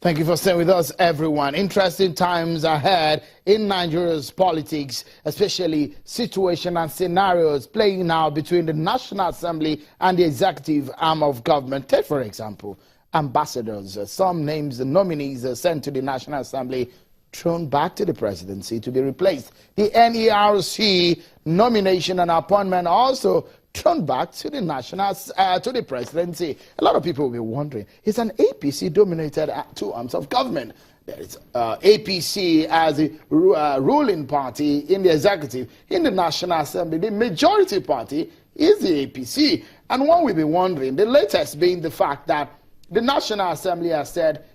Thank you for staying with us, everyone. Interesting times ahead in Nigeria's politics, especially situation and scenarios playing now between the National Assembly and the executive arm of government. Take, for example, ambassadors. Some names, the nominees sent to the National Assembly, thrown back to the presidency to be replaced. The NERC nomination and appointment also thrown back to the to the presidency. A lot of people will be wondering, it's an APC-dominated two arms of government. There is APC as a ruling party in the executive. In the National Assembly, the majority party is the APC. And one will be wondering, the latest being the fact that the National Assembly has said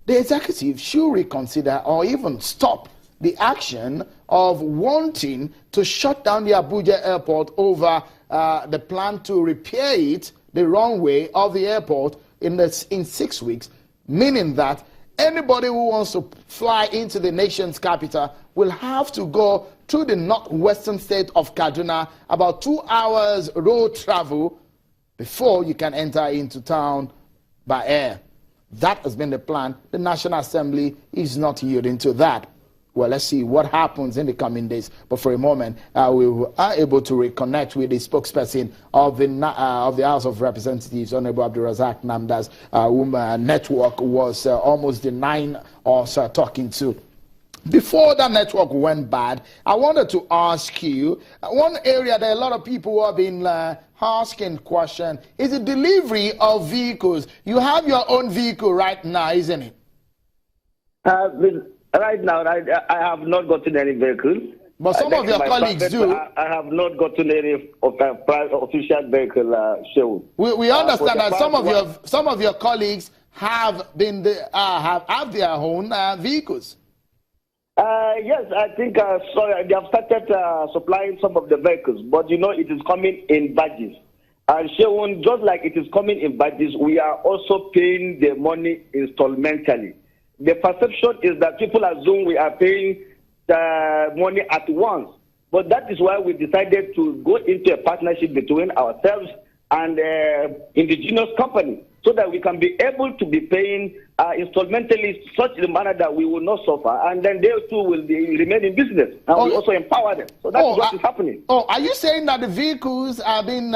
the executive should reconsider or even stop the action of wanting to shut down the Abuja airport over the plan to repair it, the runway of the airport, in 6 weeks, meaning that anybody who wants to fly into the nation's capital will have to go through the northwestern state of Kaduna, about 2 hours road travel before you can enter into town by air. That has been the plan. The National Assembly is not yielding to that. Well, let's see what happens in the coming days. But for a moment, we are able to reconnect with the spokesperson of the House of Representatives, Honorable Abdulrazak Namdas, whom network was almost denying us talking to. Before that network went bad, I wanted to ask you, one area that a lot of people have been asking question is the delivery of vehicles. You have your own vehicle right now, isn't it? Right now, I have not gotten any vehicle. But some of your colleagues do. I have not gotten any official vehicle show. We understand that some of your colleagues have been have their own vehicles. Yes, I think they have started supplying some of the vehicles, but you know it is coming in batches. And Shewon, just like it is coming in batches, we are also paying the money installmentally. The perception is that people assume we are paying the money at once. But that is why we decided to go into a partnership between ourselves and indigenous company so that we can be able to be paying installmentally such a manner that we will not suffer. And then they too will remain in business. And we also empower them. So that's what is happening. Oh, are you saying that the vehicles are being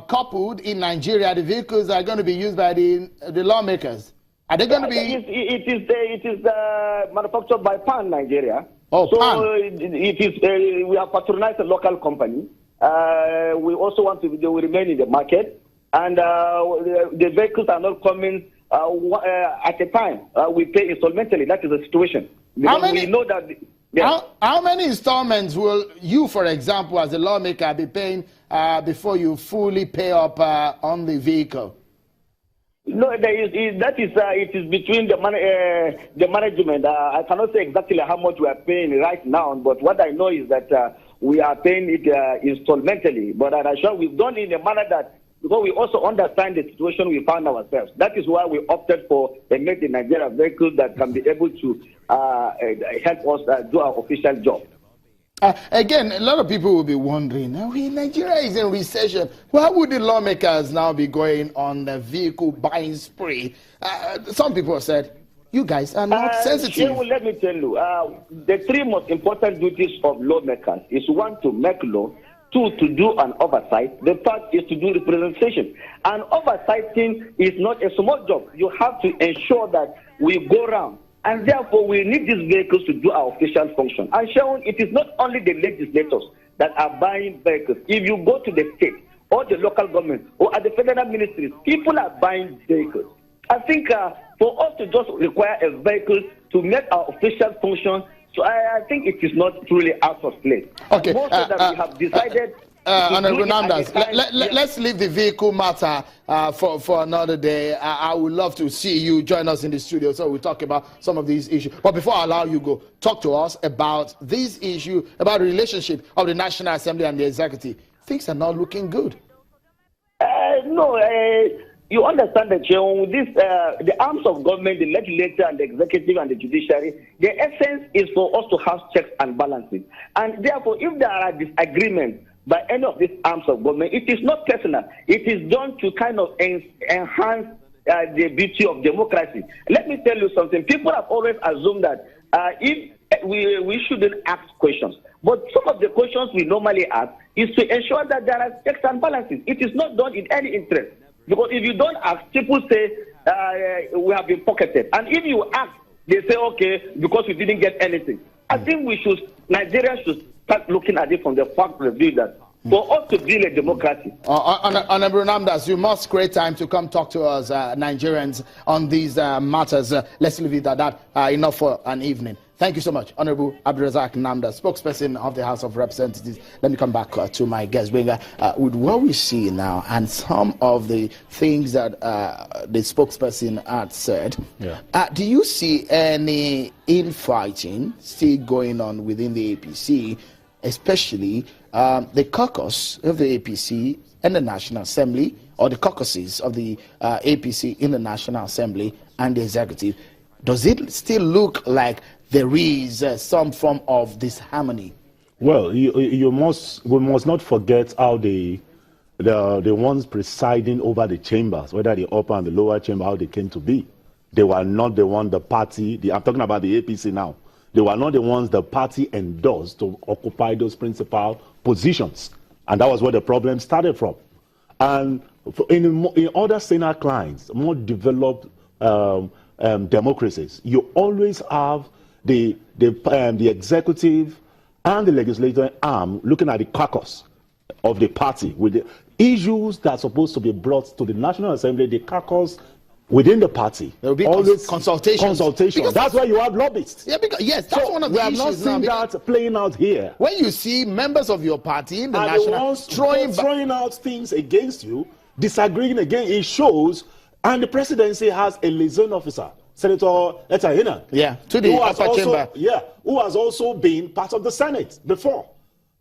coupled in Nigeria? The vehicles are going to be used by the lawmakers? Are they going to be? It is manufactured by PAN Nigeria. Oh, so PAN. It is. We have patronized a local company. We also want to. They will remain in the market, and the vehicles are not coming at a time. We pay installmentally. That is the situation. How many? We know that. How many installments will you, for example, as a lawmaker, be paying before you fully pay up on the vehicle? No, it is between the management. I cannot say exactly how much we are paying right now, but what I know is that we are paying it installmentally. But I'm sure we've done it in a manner that, because we also understand the situation we found ourselves. That is why we opted for a made in Nigeria vehicle that can be able to help us do our official job. Again, a lot of people will be wondering, Nigeria is in recession. Why would the lawmakers now be going on the vehicle buying spree? Some people have said, you guys are not sensitive. Let me tell you, the three most important duties of lawmakers is one, to make law, two, to do an oversight, the third is to do representation. And oversighting is not a small job. You have to ensure that we go around. And therefore, we need these vehicles to do our official function. And Sharon, it is not only the legislators that are buying vehicles. If you go to the state or the local government or at the federal ministries, people are buying vehicles. I think for us to just require a vehicle to make our official function, so I think it is not truly out of place. Okay. More so that we have decided. Honorable Namdas, let's leave the vehicle matter for another day. I would love to see you join us in the studio so we'll talk about some of these issues. But before I allow you go, talk to us about this issue, about the relationship of the National Assembly and the executive. Things are not looking good. You understand that the arms of government, the legislature and the executive and the judiciary, the essence is for us to have checks and balances. And therefore, if there are disagreements by any of these arms of government, it is not personal. It is done to kind of enhance the beauty of democracy. Let me tell you something. People have always assumed that if we shouldn't ask questions. But some of the questions we normally ask is to ensure that there are checks and balances. It is not done in any interest. Because if you don't ask, people say we have been pocketed. And if you ask, they say, okay, because we didn't get anything. I think Nigerians should start looking at it from the fact of view that for us to build a democracy. Honorable Namdas, you must create time to come talk to us, Nigerians, on these matters. Let's leave it at that. Enough for an evening. Thank you so much, Honorable Abdulrazak Namdas, spokesperson of the House of Representatives. Let me come back to my guest, Benga. With what we see now and some of the things that the spokesperson had said, do you see any infighting still going on within the APC, especially the caucus of the APC and the National Assembly, or the caucuses of the APC in the National Assembly and the executive? Does it still look like there is some form of disharmony? Well, we must not forget how the ones presiding over the chambers, whether the upper and the lower chamber, how they came to be. They were not the party. I'm talking about the APC now. They were not the ones the party endorsed to occupy those principal positions, and that was where the problem started from. And in other Senate clients, more developed democracies, you always have the executive and the legislative arm looking at the caucus of the party with the issues that are supposed to be brought to the National Assembly. The caucus within the party, there will be always consultation. That's why you have lobbyists. Yeah, because yes, that's one of the issues. We have not seen that playing out here. When you see members of your party in the and national throwing out things against you, disagreeing again, it shows. And the presidency has a liaison officer, Senator Etahina. Yeah, to the upper chamber. Yeah, who has also been part of the Senate before.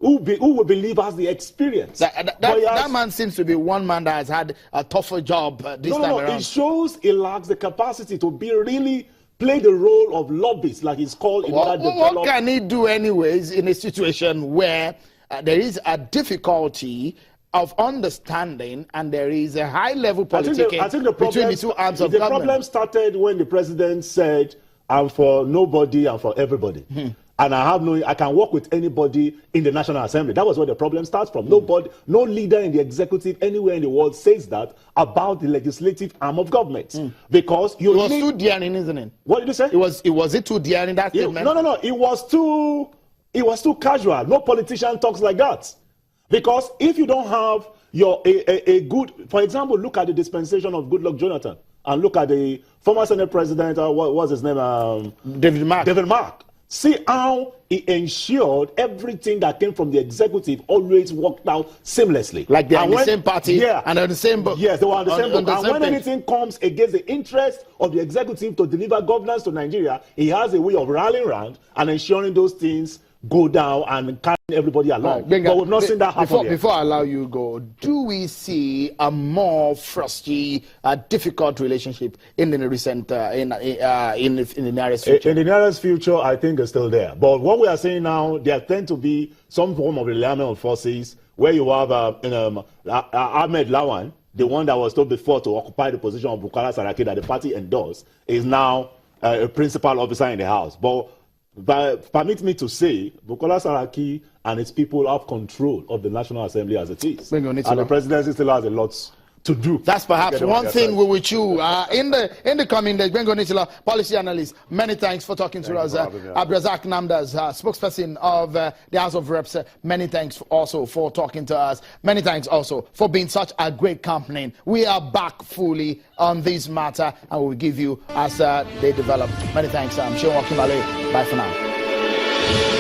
Who we believe has the experience. That man seems to be one man that has had a tougher job this time around. It shows he lacks the capacity to really play the role of lobbyist, like it's called. What can he do anyways in a situation where there is a difficulty of understanding and there is a high-level politicking between the two arms of government? The problem started when the president said, I'm for nobody, I'm for everybody. And I can work with anybody in the National Assembly. That was where the problem starts from. Nobody, no leader in the executive anywhere in the world says that about the legislative arm of government. Because it was too daring, isn't it? What did you say? Was it too daring, that statement? No. It was too casual. No politician talks like that. Because if you don't have a good, for example, look at the dispensation of Goodluck Jonathan and look at the former Senate President, what was his name? David Mark. See how he ensured everything that came from the executive always worked out seamlessly. Like they're in the same party and they're the same book. Yes, they were on the same book. And when anything comes against the interest of the executive to deliver governance to Nigeria, he has a way of rallying around and ensuring those things go down and carry everybody along. But we've not seen that happen yet. Before I allow you to go, do we see a more frosty, difficult relationship in the recent, in the nearest future? In the nearest future, I think it's still there. But what we are saying now, there tend to be some form of alignment of forces where you have Ahmed Lawan, the one that was told before to occupy the position of Bukola Saraki that the party endorsed, is now a principal officer in the House. But permit me to say, Bukola Saraki and his people have control of the National Assembly as it is. And the presidency still has a lot to do. That's perhaps one thing we will chew in the coming days. Bengo Nitila, policy analyst, many thanks for talking to us. Abdulrazak Namdas, spokesperson of the House of Reps, many thanks also for talking to us. Many thanks also for being such a great company. We are back fully on this matter and we will give you as they develop. Many thanks. I'm Sean Wakimale. Bye for now.